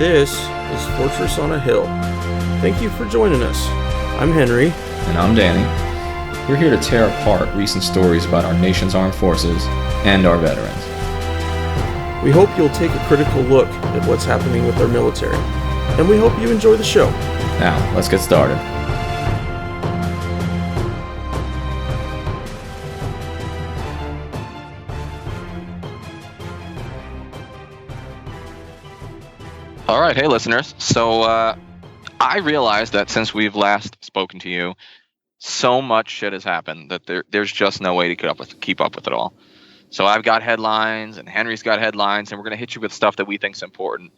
This is Fortress on a Hill. Thank you for joining us. I'm Henry. And I'm Danny. We're here to tear apart recent stories about our nation's armed forces and our veterans. We hope you'll take a critical look at what's happening with our military, and we hope you enjoy the show. Now, let's get started. All right, hey listeners. So I realized that since we've last spoken to you, so much shit has happened that there's just no way to keep up with it all. So I've got headlines, and Henry's got headlines, and we're going to hit you with stuff that we think is important.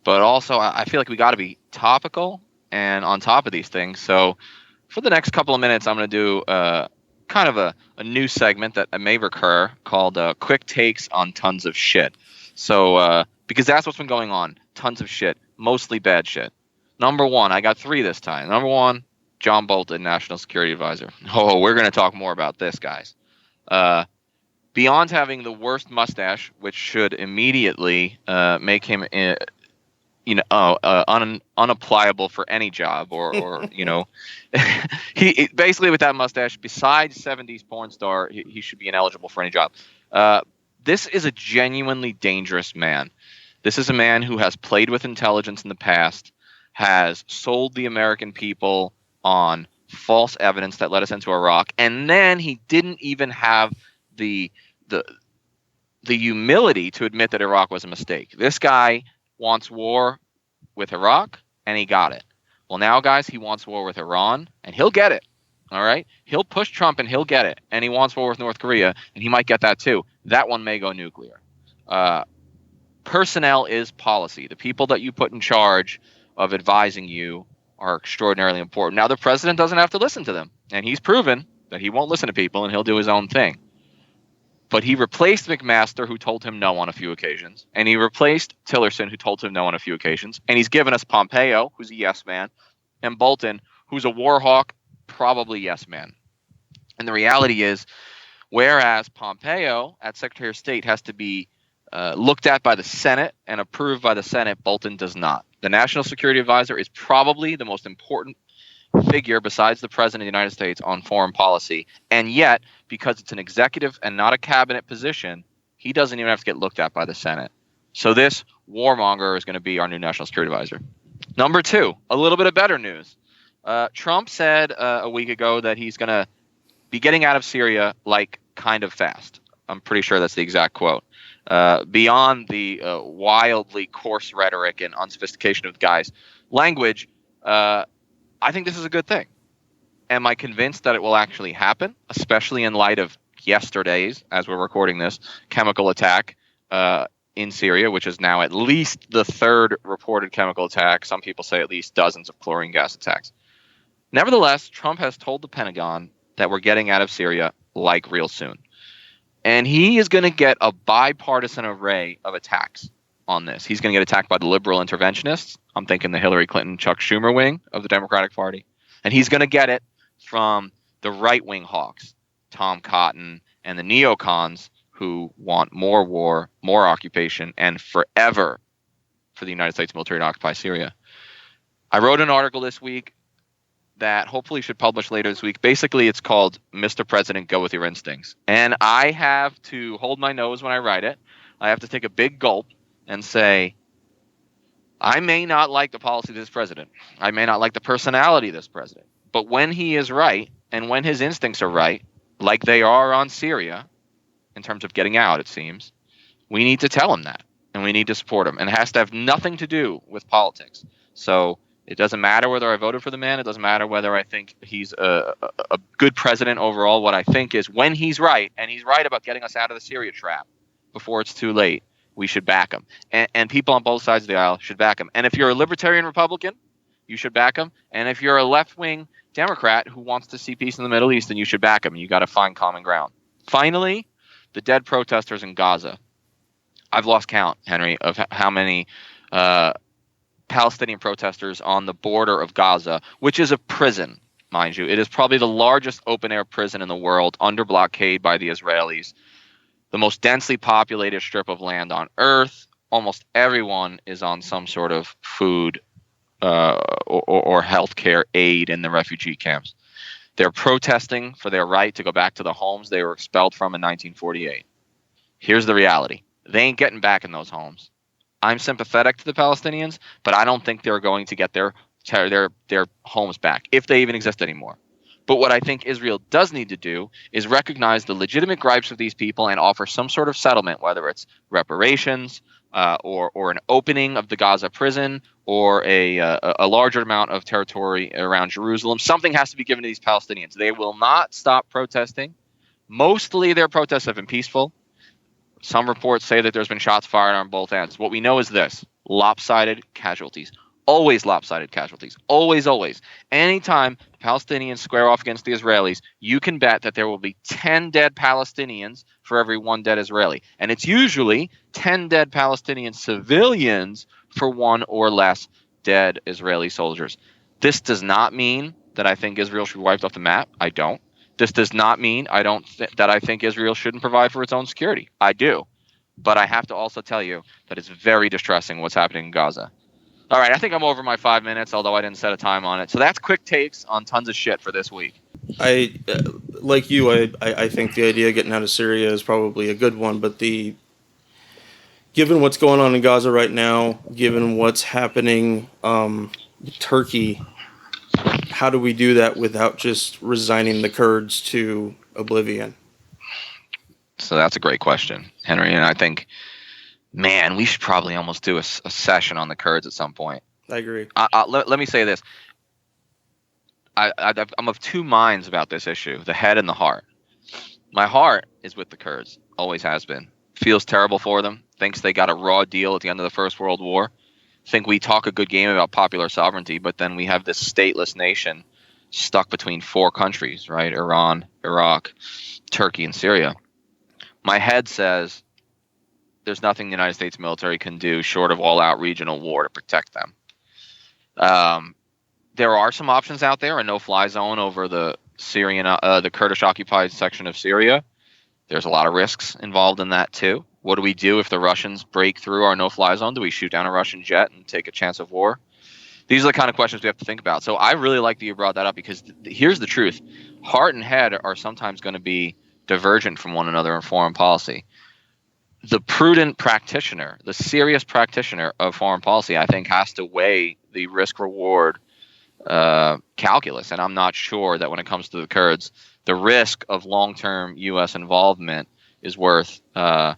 But also, I feel like we got to be topical and on top of these things. So for the next couple of minutes, I'm going to do kind of a new segment that may recur called Quick Takes on Tons of Shit. So because that's what's been going on. Tons of shit, mostly bad shit. Number one, I got three this time. Number one, John Bolton, National Security Advisor. Oh, we're going to talk more about this, guys. Beyond having the worst mustache, which should immediately make him, unapplicable for any job, or he basically with that mustache, besides 70s porn star, he should be ineligible for any job. This is a genuinely dangerous man. This is a man who has played with intelligence in the past, has sold the American people on false evidence that led us into Iraq, and then he didn't even have the humility to admit that Iraq was a mistake. This guy wants war with Iraq, and he got it. Well, now, guys, he wants war with Iran, and he'll get it. All right? He'll push Trump, and he'll get it. And he wants war with North Korea, and he might get that too. That one may go nuclear. Personnel is policy. The people that you put in charge of advising you are extraordinarily important. Now, the president doesn't have to listen to them, and he's proven that he won't listen to people, and he'll do his own thing. But he replaced McMaster, who told him no on a few occasions, and he replaced Tillerson, who told him no on a few occasions, and he's given us Pompeo, who's a yes man, and Bolton, who's a war hawk, probably yes man. And the reality is, whereas Pompeo, as Secretary of State, has to be looked at by the Senate and approved by the Senate, Bolton does not. The National Security Advisor is probably the most important figure besides the President of the United States on foreign policy. And yet, because it's an executive and not a cabinet position, he doesn't even have to get looked at by the Senate. So this warmonger is going to be our new National Security Advisor. Number two, a little bit of better news. Trump said a week ago that he's going to be getting out of Syria like kind of fast. I'm pretty sure that's the exact quote. Beyond the wildly coarse rhetoric and unsophistication of the guy's language, I think this is a good thing. Am I convinced that it will actually happen, especially in light of yesterday's, as we're recording this, chemical attack in Syria, which is now at least the third reported chemical attack. Some people say at least dozens of chlorine gas attacks. Nevertheless, Trump has told the Pentagon that we're getting out of Syria like real soon. And he is going to get a bipartisan array of attacks on this. He's going to get attacked by the liberal interventionists. I'm thinking the Hillary Clinton, Chuck Schumer wing of the Democratic Party. And he's going to get it from the right-wing hawks, Tom Cotton and the neocons who want more war, more occupation, and forever for the United States military to occupy Syria. I wrote an article this week that hopefully should publish later this week. Basically, it's called Mr. President, Go With Your Instincts. And I have to hold my nose when I write it. I have to take a big gulp and say, I may not like the policy of this president. I may not like the personality of this president. But when he is right, and when his instincts are right, like they are on Syria, in terms of getting out, it seems, we need to tell him that. And we need to support him. And it has to have nothing to do with politics. So it doesn't matter whether I voted for the man. It doesn't matter whether I think he's a good president overall. What I think is when he's right, and he's right about getting us out of the Syria trap before it's too late, we should back him. And people on both sides of the aisle should back him. And if you're a libertarian Republican, you should back him. And if you're a left-wing Democrat who wants to see peace in the Middle East, then you should back him. You got to find common ground. Finally, the dead protesters in Gaza. I've lost count, Henry, of how many Palestinian protesters on the border of Gaza, which is a prison, mind you. It is probably the largest open-air prison in the world, under blockade by the Israelis. The most densely populated strip of land on Earth, almost everyone is on some sort of food or healthcare aid in the refugee camps. They're protesting for their right to go back to the homes they were expelled from in 1948. Here's the reality. They ain't getting back in those homes. I'm sympathetic to the Palestinians, but I don't think they're going to get their homes back, if they even exist anymore. But what I think Israel does need to do is recognize the legitimate gripes of these people and offer some sort of settlement, whether it's reparations or an opening of the Gaza prison or a larger amount of territory around Jerusalem. Something has to be given to these Palestinians. They will not stop protesting. Mostly their protests have been peaceful. Some reports say that there's been shots fired on both ends. What we know is this: lopsided casualties. Always lopsided casualties. Always, always. Anytime the Palestinians square off against the Israelis, you can bet that there will be 10 dead Palestinians for every 1 dead Israeli. And it's usually 10 dead Palestinian civilians for 1 or less dead Israeli soldiers. This does not mean that I think Israel should be wiped off the map. I don't. This does not mean that I think Israel shouldn't provide for its own security. I do. But I have to also tell you that it's very distressing what's happening in Gaza. All right, I think I'm over my 5 minutes, although I didn't set a time on it. So that's quick takes on tons of shit for this week. Like you, I think the idea of getting out of Syria is probably a good one, but given what's going on in Gaza right now, given what's happening with Turkey, how do we do that without just resigning the Kurds to oblivion? So that's a great question, Henry. And I think, man, we should probably almost do a session on the Kurds at some point. I agree. Let me say this. I'm of two minds about this issue, the head and the heart. My heart is with the Kurds, always has been. Feels terrible for them, thinks they got a raw deal at the end of the First World War. Think we talk a good game about popular sovereignty, but then we have this stateless nation stuck between 4 countries, right? Iran, Iraq, Turkey, and Syria. My head says there's nothing the United States military can do short of all-out regional war to protect them. There are some options out there: a no-fly zone over the Kurdish-occupied section of Syria. There's a lot of risks involved in that too. What do we do if the Russians break through our no-fly zone? Do we shoot down a Russian jet and take a chance of war? These are the kind of questions we have to think about. So I really like that you brought that up, because here's the truth. Heart and head are sometimes going to be divergent from one another in foreign policy. The prudent practitioner, the serious practitioner of foreign policy, I think, has to weigh the risk-reward calculus. And I'm not sure that when it comes to the Kurds, the risk of long-term U.S. involvement is worth the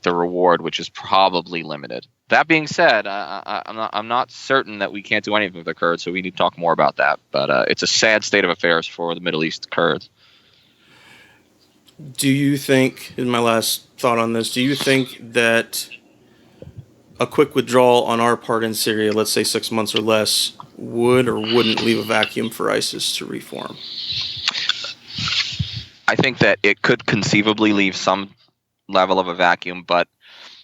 reward, which is probably limited. That being said, I'm not certain that we can't do anything with the Kurds, so we need to talk more about that. But it's a sad state of affairs for the Middle East Kurds. Do you think, in my last thought on this, do you think that a quick withdrawal on our part in Syria, let's say 6 months or less, would or wouldn't leave a vacuum for ISIS to reform? I think that it could conceivably leave some level of a vacuum, but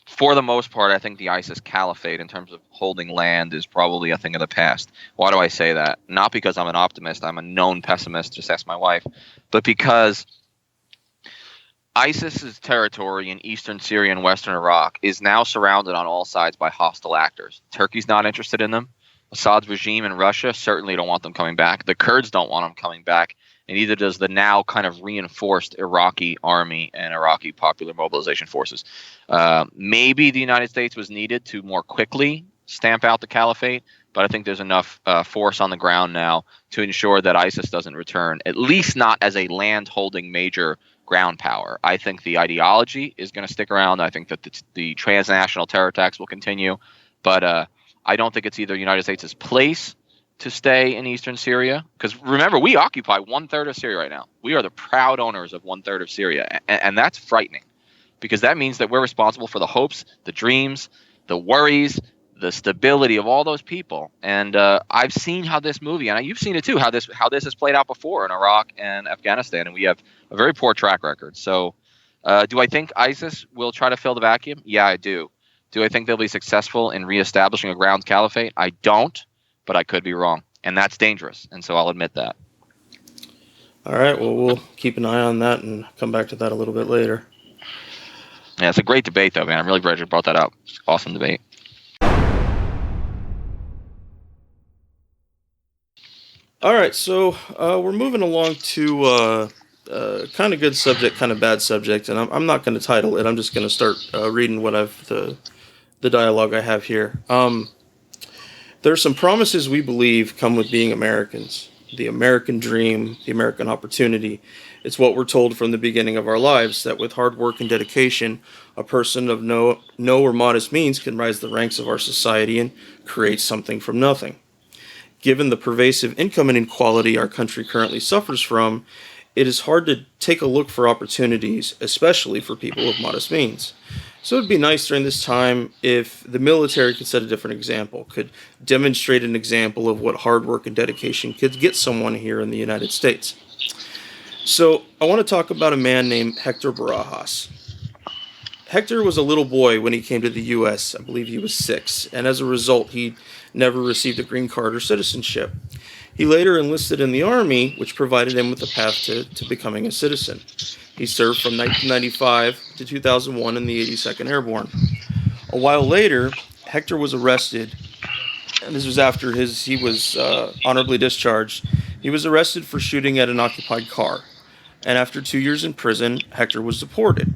for the most part, I think the ISIS caliphate in terms of holding land is probably a thing of the past. Why do I say that? Not because I'm an optimist. I'm a known pessimist, just ask my wife, but because ISIS's territory in eastern Syria and western Iraq is now surrounded on all sides by hostile actors. Turkey's not interested in them. Assad's regime in Russia certainly don't want them coming back. The Kurds don't want them coming back, and neither does the now kind of reinforced Iraqi army and Iraqi Popular Mobilization Forces. Maybe the United States was needed to more quickly stamp out the caliphate, but I think there's enough force on the ground now to ensure that ISIS doesn't return, at least not as a land-holding major ground power. I think the ideology is going to stick around. I think that the transnational terror attacks will continue, but I don't think it's either the United States' place to stay in eastern Syria, because remember, we occupy 1/3 of Syria right now. We are the proud owners of 1/3 of Syria, and that's frightening, because that means that we're responsible for the hopes, the dreams, the worries, the stability of all those people. And I've seen how this movie, and you've seen it too, how this has played out before in Iraq and Afghanistan, and we have a very poor track record. So do I think ISIS will try to fill the vacuum? Yeah, I do. Do I think they'll be successful in reestablishing a ground caliphate? I don't, but I could be wrong, and that's dangerous, and so I'll admit that. All right, well, we'll keep an eye on that and come back to that a little bit later. Yeah, it's a great debate, though, man. I'm really glad you brought that up. It's an awesome debate. All right, so we're moving along to kind of good subject, kind of bad subject, and I'm not going to title it. I'm just going to start reading what the dialogue I have here. There are some promises we believe come with being Americans. The American dream, the American opportunity. It's what we're told from the beginning of our lives, that with hard work and dedication, a person of no or modest means can rise the ranks of our society and create something from nothing. Given the pervasive income inequality our country currently suffers from, it is hard to take a look for opportunities, especially for people with modest means. So it'd be nice during this time if the military could set a different example, could demonstrate an example of what hard work and dedication could get someone here in the United States. So I want to talk about a man named Hector Barajas. Hector was a little boy when he came to the U.S. I believe he was 6, and as a result, he never received a green card or citizenship. He later enlisted in the Army, which provided him with a path to becoming a citizen. He served from 1995 to 2001 in the 82nd Airborne. A while later, Hector was arrested, and this was after he was honorably discharged. He was arrested for shooting at an occupied car, and after 2 years in prison, Hector was deported.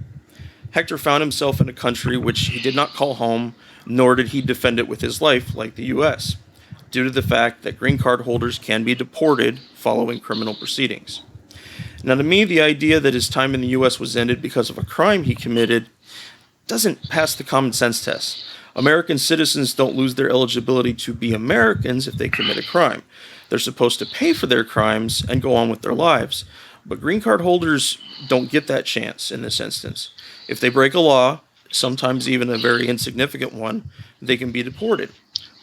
Hector found himself in a country which he did not call home, nor did he defend it with his life like the U.S., due to the fact that green card holders can be deported following criminal proceedings. Now, to me, the idea that his time in the U.S. was ended because of a crime he committed doesn't pass the common sense test. American citizens don't lose their eligibility to be Americans if they commit a crime. They're supposed to pay for their crimes and go on with their lives. But green card holders don't get that chance in this instance. If they break a law, sometimes even a very insignificant one, they can be deported.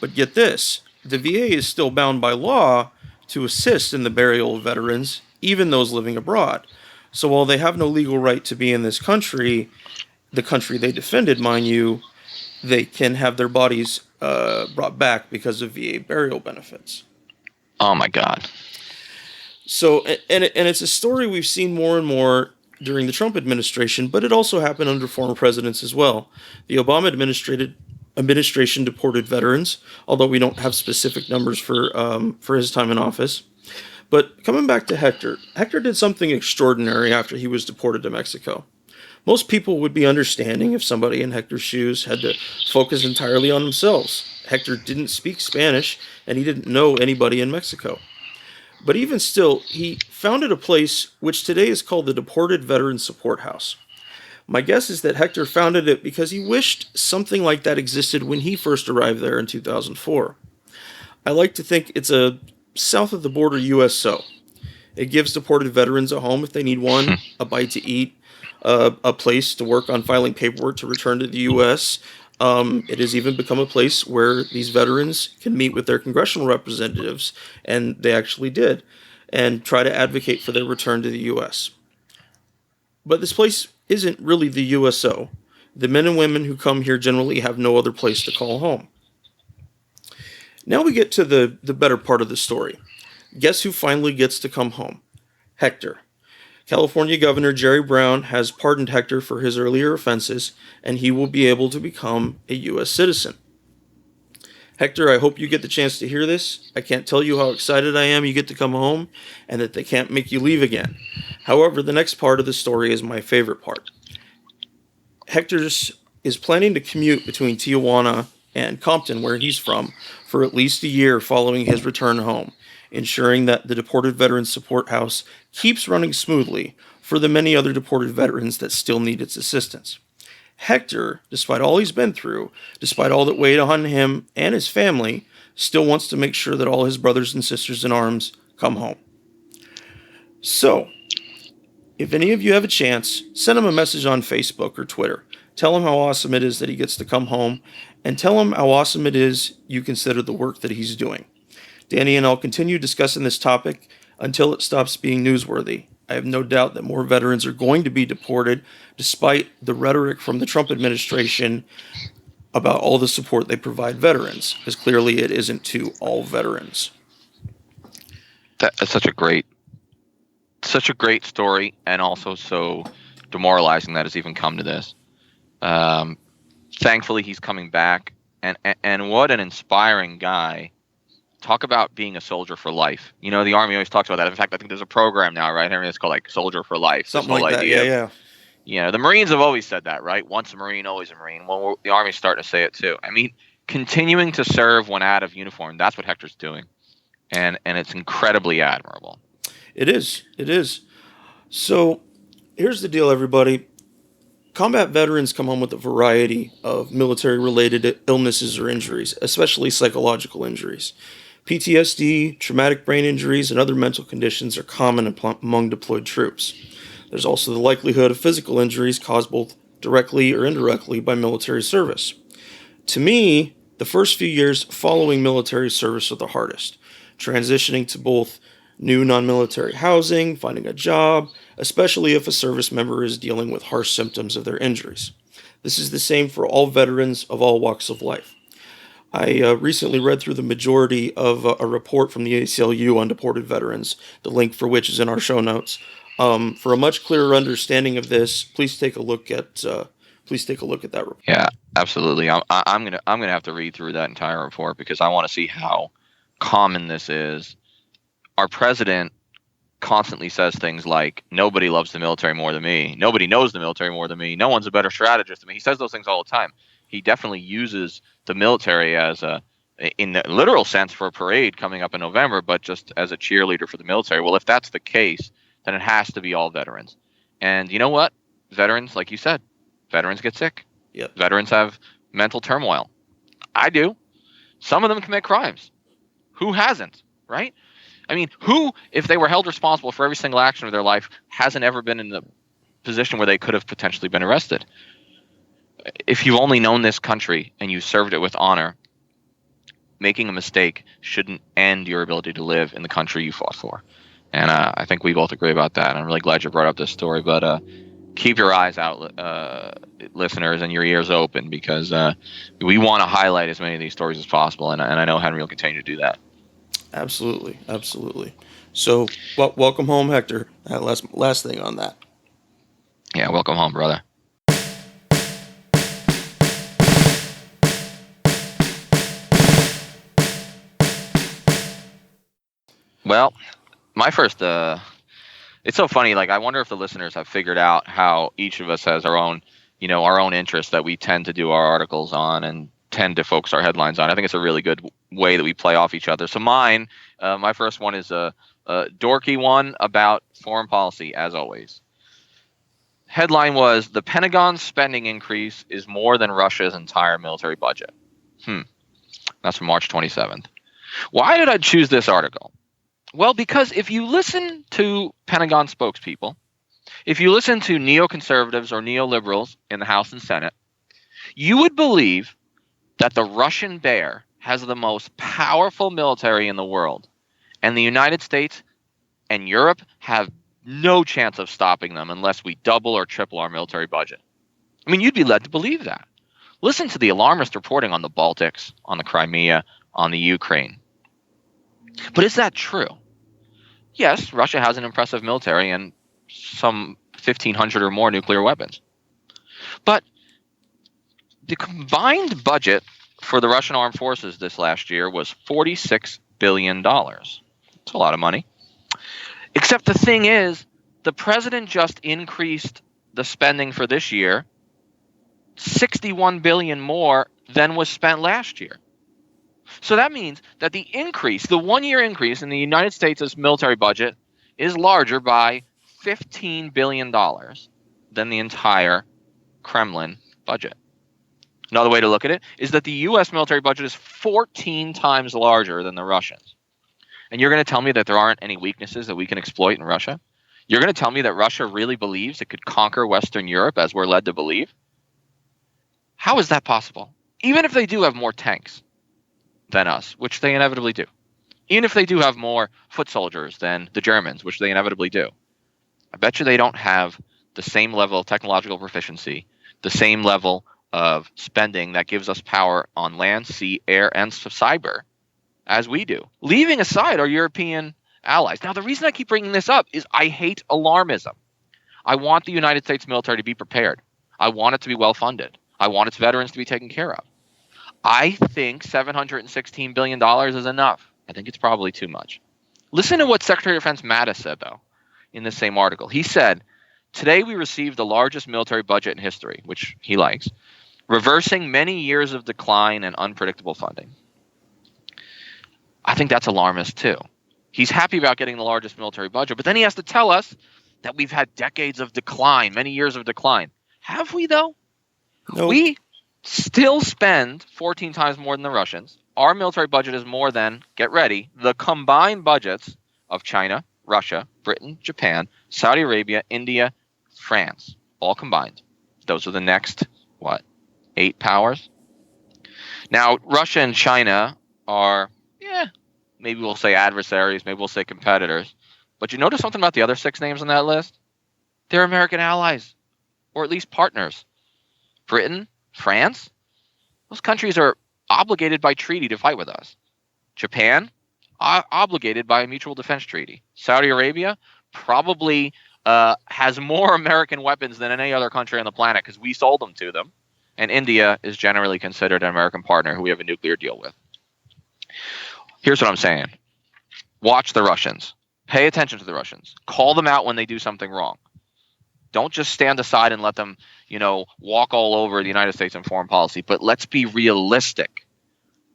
But get this, the VA is still bound by law to assist in the burial of veterans, even those living abroad. So while they have no legal right to be in this country, the country they defended, mind you, they can have their bodies brought back because of VA burial benefits. Oh my God. So, and it's a story we've seen more and more during the Trump administration, but it also happened under former presidents as well. The Obama administration deported veterans, although we don't have specific numbers for his time in office. But coming back to Hector, Hector did something extraordinary after he was deported to Mexico. Most people would be understanding if somebody in Hector's shoes had to focus entirely on themselves. Hector didn't speak Spanish, and he didn't know anybody in Mexico. But even still, he founded a place which today is called the Deported Veterans Support House. My guess is that Hector founded it because he wished something like that existed when he first arrived there in 2004. I like to think it's a south-of-the-border USO. It gives deported veterans a home if they need one, a bite to eat, a place to work on filing paperwork to return to the U.S., it has even become a place where these veterans can meet with their congressional representatives, and they actually did, and try to advocate for their return to the U.S. But this place isn't really the USO. The men and women who come here generally have no other place to call home. Now we get to the better part of the story. Guess who finally gets to come home? Hector. California Governor Jerry Brown has pardoned Hector for his earlier offenses, and he will be able to become a U.S. citizen. Hector, I hope you get the chance to hear this. I can't tell you how excited I am you get to come home, and that they can't make you leave again. However, the next part of the story is my favorite part. Hector is planning to commute between Tijuana and Compton, where he's from, for at least a year following his return home, ensuring that the Deported Veterans Support House keeps running smoothly for the many other deported veterans that still need its assistance. Hector, despite all he's been through, despite all that weighed on him and his family, still wants to make sure that all his brothers and sisters in arms come home. So, if any of you have a chance, send him a message on Facebook or Twitter. Tell him how awesome it is that he gets to come home, and tell him how awesome it is you consider the work that he's doing. Danny and I'll continue discussing this topic until it stops being newsworthy. I have no doubt that more veterans are going to be deported, despite the rhetoric from the Trump administration about all the support they provide veterans, because clearly it isn't to all veterans. That's such a great story, and also so demoralizing that it's even come to this. Thankfully, he's coming back, and what an inspiring guy. Talk about being a soldier for life. You know, the Army always talks about that. In fact, I think there's a program now, right, Henry? It's called like Soldier for Life. Something this whole like that. idea Yeah, of, yeah. the Marines have always said that, right? Once a Marine, always a Marine. Well, the Army's starting to say it too. I mean, continuing to serve when out of uniform, that's what Hector's doing. And it's incredibly admirable. It is. It is. So here's the deal, everybody. Combat veterans come home with a variety of military-related illnesses or injuries, especially psychological injuries. PTSD, traumatic brain injuries, and other mental conditions are common among deployed troops. There's also the likelihood of physical injuries caused both directly or indirectly by military service. To me, the first few years following military service are the hardest, transitioning to both new non-military housing, finding a job, especially if a service member is dealing with harsh symptoms of their injuries. This is the same for all veterans of all walks of life. I recently read through the majority of a report from the ACLU on deported veterans, the link for which is in our show notes. For a much clearer understanding of this, please take a look at that report. Yeah, absolutely. I'm gonna have to read through that entire report because I want to see how common this is. Our president constantly says things like, nobody loves the military more than me. Nobody knows the military more than me. No one's a better strategist than me. He says those things all the time. He definitely uses the military as in the literal sense for a parade coming up in November, but just as a cheerleader for the military. Well, if that's the case, then it has to be all veterans. And you know what? Veterans, like you said, veterans get sick. Yep. Veterans have mental turmoil. I do. Some of them commit crimes. Who hasn't, right? I mean, who, if they were held responsible for every single action of their life, hasn't ever been in the position where they could have potentially been arrested? If you've only known this country and you served it with honor, making a mistake shouldn't end your ability to live in the country you fought for. And I think we both agree about that. And I'm really glad you brought up this story. But keep your eyes out, listeners, and your ears open, because we want to highlight as many of these stories as possible. And I know Henry will continue to do that. Absolutely, absolutely. So, welcome home, Hector. Last thing on that. Yeah, welcome home, brother. Well, my first, it's so funny. Like, I wonder if the listeners have figured out how each of us has our own interests that we tend to do our articles on and tend to focus our headlines on. I think it's a really good way that we play off each other. So my first one is a dorky one about foreign policy, as always. Headline was, the Pentagon's spending increase is more than Russia's entire military budget. That's from March 27th. Why did I choose this article? Well, because if you listen to Pentagon spokespeople, if you listen to neoconservatives or neoliberals in the House and Senate, you would believe that the Russian bear has the most powerful military in the world, and the United States and Europe have no chance of stopping them unless we double or triple our military budget. I mean, you'd be led to believe that. Listen to the alarmist reporting on the Baltics, on the Crimea, on the Ukraine. But is that true? Yes, Russia has an impressive military and some 1,500 or more nuclear weapons. But the combined budget for the Russian armed forces this last year was $46 billion. It's a lot of money. Except the thing is, the president just increased the spending for this year $61 billion more than was spent last year. So that means that the 1-year increase in the United States' military budget is larger by $15 billion than the entire Kremlin budget. Another way to look at it is that the U.S. military budget is 14 times larger than the Russians. And you're going to tell me that there aren't any weaknesses that we can exploit in Russia? You're going to tell me that Russia really believes it could conquer Western Europe, as we're led to believe? How is that possible? Even if they do have more tanks than us, which they inevitably do. Even if they do have more foot soldiers than the Germans, which they inevitably do. I bet you they don't have the same level of technological proficiency, the same level of spending that gives us power on land, sea, air, and cyber as we do, leaving aside our European allies. Now, the reason I keep bringing this up is I hate alarmism. I want the United States military to be prepared. I want it to be well funded. I want its veterans to be taken care of. I think $716 billion is enough. I think it's probably too much. Listen to what Secretary of Defense Mattis said, though, in the same article. He said, "Today we received the largest military budget in history," which he likes, "reversing many years of decline and unpredictable funding." I think that's alarmist, too. He's happy about getting the largest military budget, but then he has to tell us that we've had decades of decline, many years of decline. Have we, though? No. We still spend 14 times more than the Russians. Our military budget is more than, get ready, the combined budgets of China, Russia, Britain, Japan, Saudi Arabia, India, France, all combined. Those are the next, 8 powers? Now, Russia and China are, maybe we'll say adversaries, maybe we'll say competitors. But you notice something about the other 6 names on that list? They're American allies, or at least partners. Britain, France, those countries are obligated by treaty to fight with us. Japan, obligated by a mutual defense treaty. Saudi Arabia probably has more American weapons than any other country on the planet because we sold them to them. And India is generally considered an American partner who we have a nuclear deal with. Here's what I'm saying. Watch the Russians. Pay attention to the Russians. Call them out when they do something wrong. Don't just stand aside and let them, walk all over the United States in foreign policy. But let's be realistic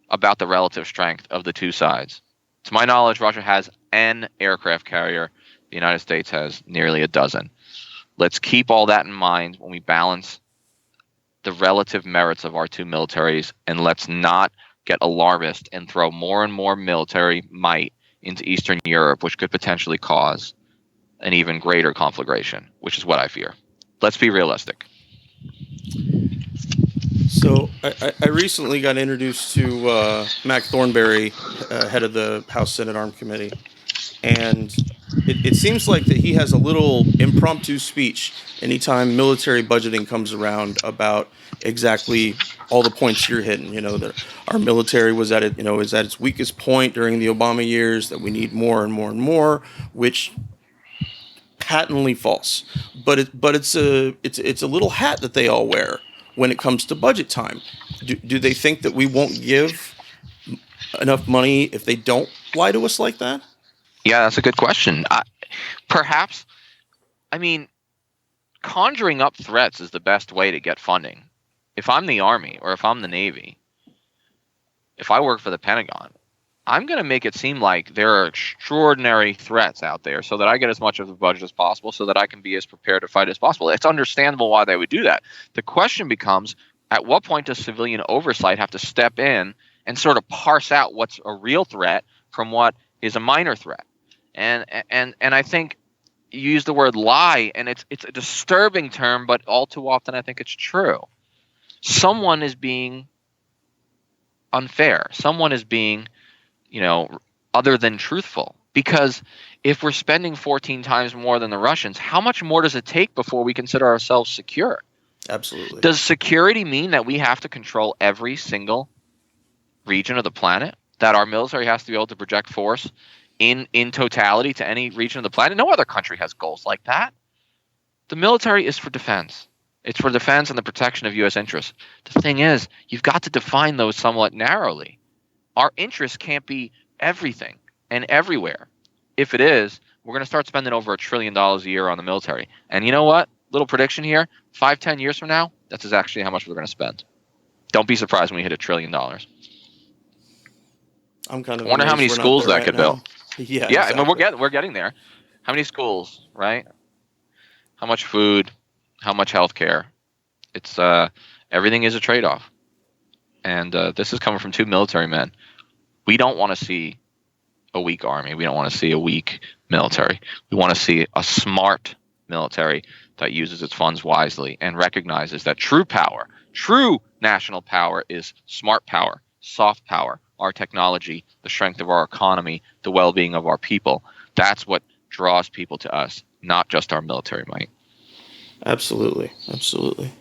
about the relative strength of the two sides. To my knowledge, Russia has an aircraft carrier. The United States has nearly a dozen. Let's keep all that in mind when we balance the relative merits of our two militaries, and let's not get alarmist and throw more and more military might into Eastern Europe, which could potentially cause an even greater conflagration, which is what I fear. Let's be realistic. So I recently got introduced to Mac Thornberry, head of the House Senate Armed Committee, and it seems like that he has a little impromptu speech anytime military budgeting comes around about exactly all the points you're hitting. That our military was at is at its weakest point during the Obama years, that we need more and more and more, which patently false. But it's a little hat that they all wear when it comes to budget time. Do they think that we won't give enough money if they don't lie to us like that? Yeah, that's a good question. Perhaps, conjuring up threats is the best way to get funding. If I'm the Army or if I'm the Navy, if I work for the Pentagon, I'm going to make it seem like there are extraordinary threats out there so that I get as much of the budget as possible so that I can be as prepared to fight as possible. It's understandable why they would do that. The question becomes, at what point does civilian oversight have to step in and sort of parse out what's a real threat from what is a minor threat? And I think you use the word lie, and it's a disturbing term, but all too often I think it's true. Someone is being unfair. Someone is being, other than truthful. Because if we're spending 14 times more than the Russians, how much more does it take before we consider ourselves secure? Absolutely. Does security mean that we have to control every single region of the planet? That our military has to be able to project force in totality to any region of the planet? No other country has goals like that. The military is for defense. It's for defense and the protection of U.S. interests. The thing is, you've got to define those somewhat narrowly. Our interests can't be everything and everywhere. If it is, we're going to start spending over $1 trillion a year on the military. And you know what? Little prediction here. 5-10 years from now, that's actually how much we're going to spend. Don't be surprised when we hit $1 trillion. I'm kind of. I wonder how many schools that could build. Yeah. Exactly. We're getting there. How many schools, right? How much food? How much health care? It's everything is a trade-off. And this is coming from two military men. We don't want to see a weak army. We don't want to see a weak military. We want to see a smart military that uses its funds wisely and recognizes that true power, true national power, is smart power, soft power, our technology, the strength of our economy, the well-being of our people. That's what draws people to us, not just our military might. Absolutely. Absolutely.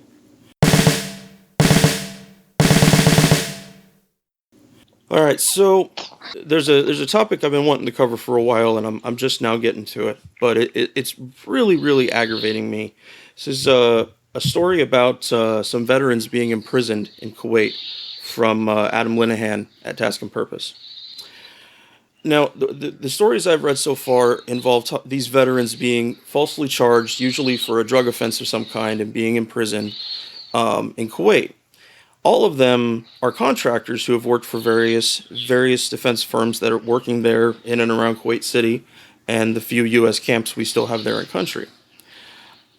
All right, so there's a topic I've been wanting to cover for a while, and I'm just now getting to it, but it's really, really aggravating me. This is a a story about some veterans being imprisoned in Kuwait from Adam Linehan at Task and Purpose. Now, the stories I've read so far involve these veterans being falsely charged, usually for a drug offense of some kind, and being imprisoned in Kuwait. All of them are contractors who have worked for various defense firms that are working there in and around Kuwait City and the few U.S. camps we still have there in country.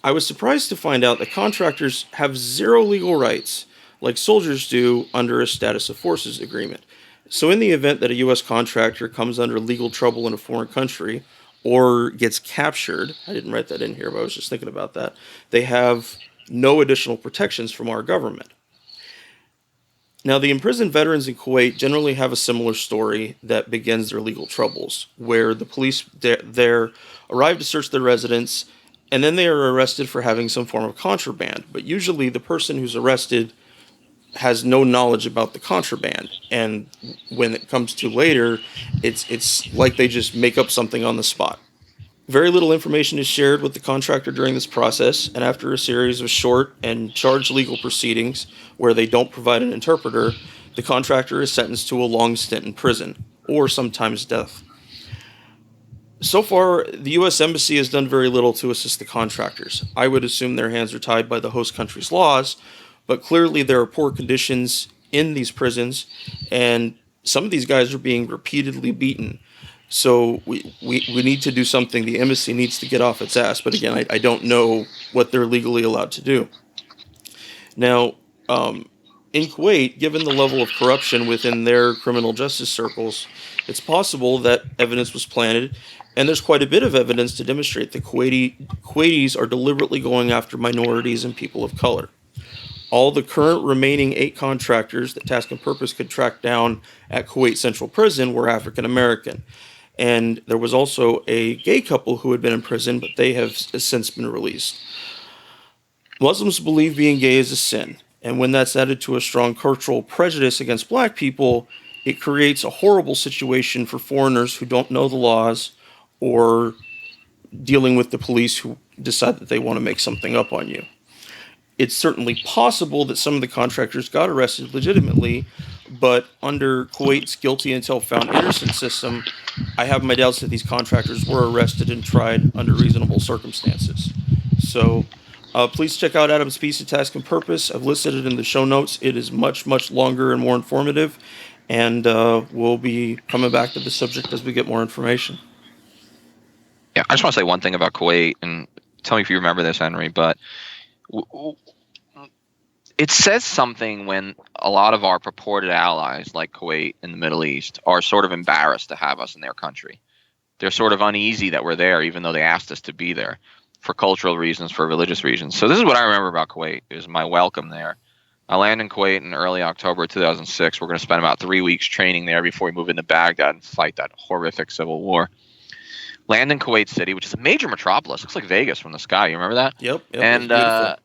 I was surprised to find out that contractors have zero legal rights, like soldiers do under a status of forces agreement. So in the event that a U.S. contractor comes under legal trouble in a foreign country or gets captured, I didn't write that in here, but I was just thinking about that, they have no additional protections from our government. Now, the imprisoned veterans in Kuwait generally have a similar story that begins their legal troubles, where the police there arrive to search their residence, and then they are arrested for having some form of contraband. But usually the person who's arrested has no knowledge about the contraband, and when it comes to later, it's like they just make up something on the spot. Very little information is shared with the contractor during this process, and after a series of short and charged legal proceedings where they don't provide an interpreter, the contractor is sentenced to a long stint in prison, or sometimes death. So far, the U.S. Embassy has done very little to assist the contractors. I would assume their hands are tied by the host country's laws, but clearly there are poor conditions in these prisons, and some of these guys are being repeatedly beaten. So we need to do something. The embassy needs to get off its ass. But again, I don't know what they're legally allowed to do. Now, in Kuwait, given the level of corruption within their criminal justice circles, it's possible that evidence was planted, and there's quite a bit of evidence to demonstrate that Kuwaitis are deliberately going after minorities and people of color. All the current remaining 8 contractors that Task and Purpose could track down at Kuwait Central Prison were African American. And there was also a gay couple who had been in prison, but they have since been released. Muslims believe being gay is a sin, and when that's added to a strong cultural prejudice against black people, it creates a horrible situation for foreigners who don't know the laws or dealing with the police who decide that they want to make something up on you. It's certainly possible that some of the contractors got arrested legitimately, but under Kuwait's guilty until found innocent system, I have my doubts that these contractors were arrested and tried under reasonable circumstances. So please check out Adam's piece of Task and Purpose. I've listed it in the show notes. It is much, much longer and more informative, and we'll be coming back to the subject as we get more information. Yeah, I just want to say one thing about Kuwait, and tell me if you remember this, Henry, but it says something when a lot of our purported allies, like Kuwait in the Middle East, are sort of embarrassed to have us in their country. They're sort of uneasy that we're there, even though they asked us to be there for cultural reasons, for religious reasons. So this is what I remember about Kuwait. It was my welcome there. I landed in Kuwait in early October 2006. We're going to spend about 3 weeks training there before we move into Baghdad and fight that horrific civil war. Land in Kuwait City, which is a major metropolis. Looks like Vegas from the sky. You remember that? Yep. And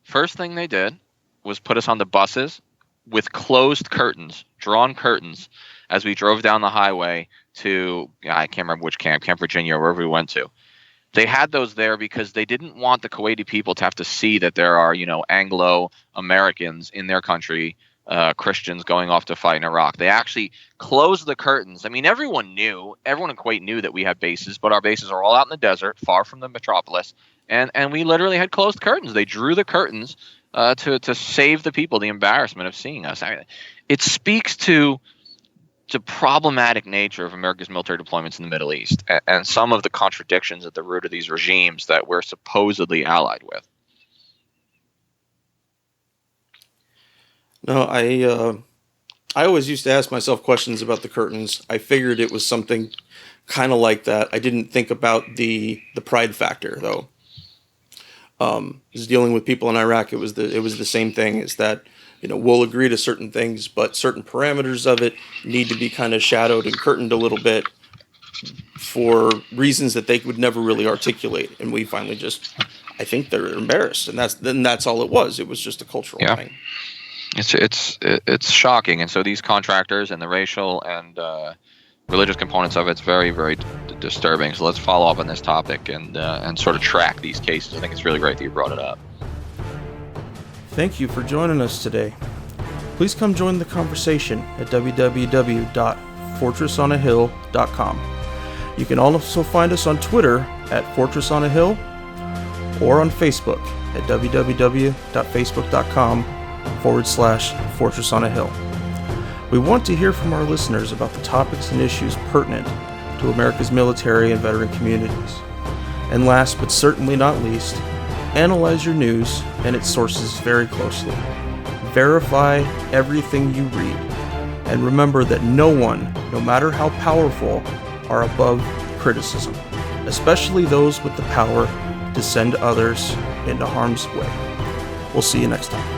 first thing they did was put us on the buses with closed curtains, drawn curtains, as we drove down the highway to, I can't remember which camp, Camp Virginia, or wherever we went to. They had those there because they didn't want the Kuwaiti people to have to see that there are, Anglo-Americans in their country, Christians going off to fight in Iraq. They actually closed the curtains. I mean, everyone in Kuwait knew that we had bases, but our bases are all out in the desert, far from the metropolis, and we literally had closed curtains. They drew the curtains to save the people the embarrassment of seeing us. I mean, it speaks to the problematic nature of America's military deployments in the Middle East and some of the contradictions at the root of these regimes that we're supposedly allied with. No, I always used to ask myself questions about the curtains. I figured it was something kind of like that. I didn't think about the pride factor, though. Is dealing with people in Iraq, it was the same thing. Is that we'll agree to certain things, but certain parameters of it need to be kind of shadowed and curtained a little bit for reasons that they would never really articulate. And we finally I think they're embarrassed, and that's all it was. It was just a cultural thing. It's shocking, and so these contractors and the racial and religious components of it's very, very disturbing. So let's follow up on this topic and sort of track these cases. I think it's really great that you brought it up. Thank you for joining us today. Please come join the conversation at www.fortressonahill.com. You can also find us on Twitter at Fortress on a Hill or on Facebook at www.facebook.com/Fortress on a Hill. We want to hear from our listeners about the topics and issues pertinent to America's military and veteran communities. And last but certainly not least, analyze your news and its sources very closely. Verify everything you read. And remember that no one, no matter how powerful, are above criticism, especially those with the power to send others into harm's way. We'll see you next time.